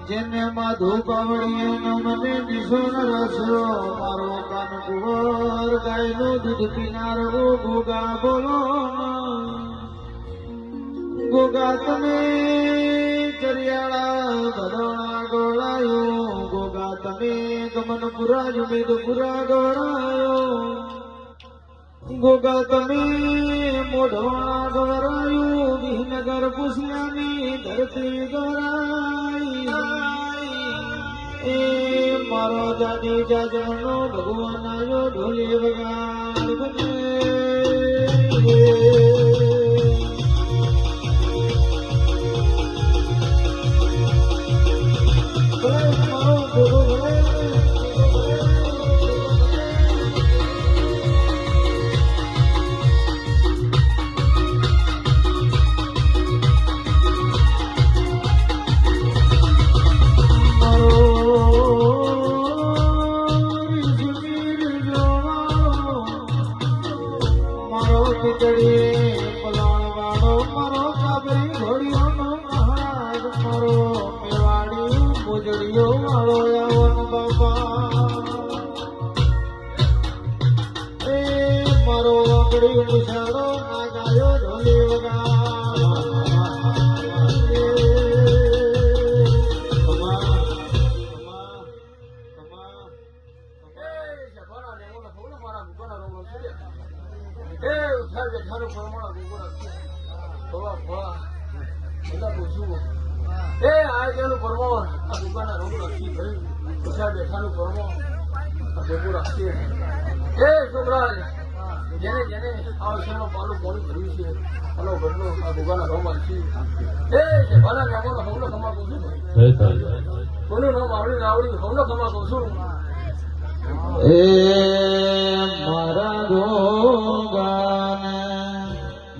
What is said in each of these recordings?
જેને માધુ પાવડીએ મને દિશો ન રસો મારો કાન કુંવર ગાયનું દૂધ પીનારો ગોગા બોલો ગોગા તમે ચરિયાળા ભદોણા ગોળાયો ગોગા તમે ગમનપુરા જુમેદપુરા ગોળાયો ગોગા તમે મોઢવાણા ગોરાયું વિહનગર પુષ્યાની ધરતી ગોરાઈ એ મારો જાની જાજવાનો ભગવાન આયો ઢોલી વગાડ બને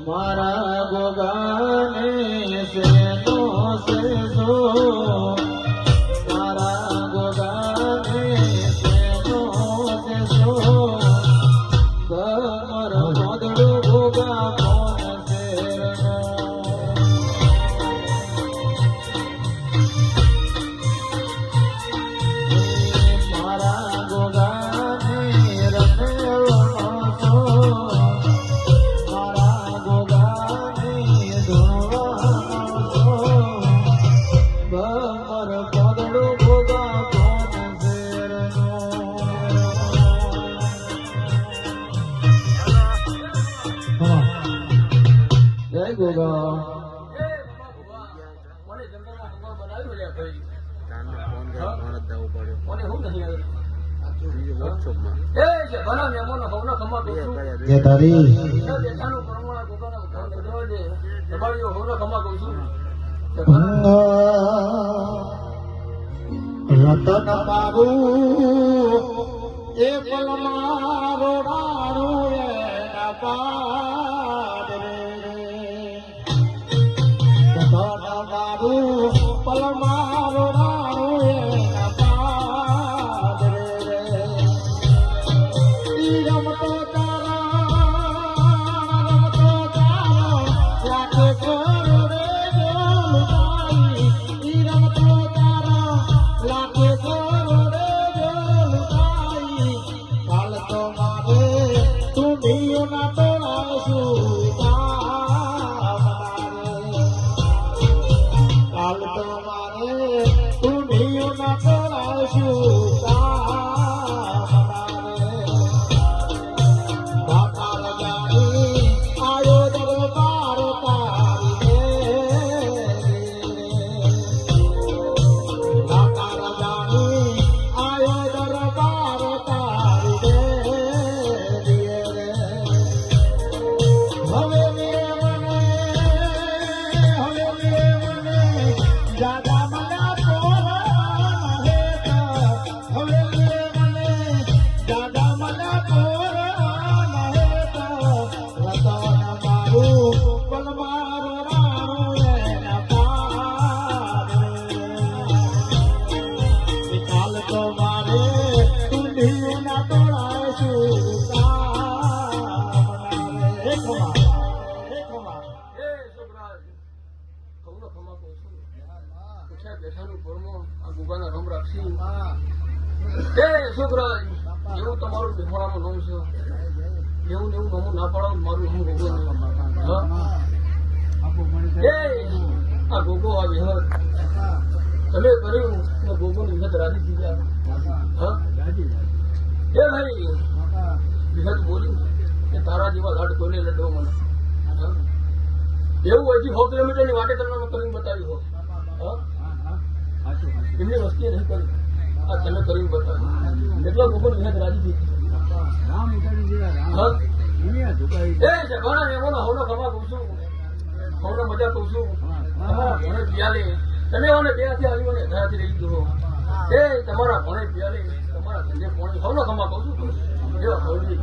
મારા ગોગાને સેનો સેસો મારા ગોગાને સેનો સેસો કમર મોદડો ગોગા કોણ શેરનો મારા ગોગાને રમેલો સો રતન બાબુ એ પલમારો ડાળું એના પાદ રે રતન બાબુ પલમારો ડાળું એના પાદ રે રમતો લાખે કરોડે તમારું બેહોણામાં નામ છે એવું ને એવું નામું ના પાડો મારું હું ગોગો નહીં હા એ આ ગોગો આ વિહત તમે કર્યું ને ગોગોની વિહત રાજી થઈ ગયા હા એ ભાઈ વિહત બોલ્યું કે તારા જેવા લાડ કોઈને લડવો મને એવું હજી 100 કિલોમીટરની વાટે તમને કરીને બતાવ્યું હો એમની વસ્તી નહીં કરી આ તમે કરીને બતાવ્યું એટલા ગોગોની વિહત રાજી થઈ હા એ જગવાના એમોનો હવનો ખમા કહું છું હવનો મજા કહું છું તમારા ભણે પિયાલે તમે મને બે હાથે આવી મને ઘરાથી રહી દો એ તમારા ભણે પિયાલે તમારા ધંધે પોણી હવનો ખમા કહું છું જો હવની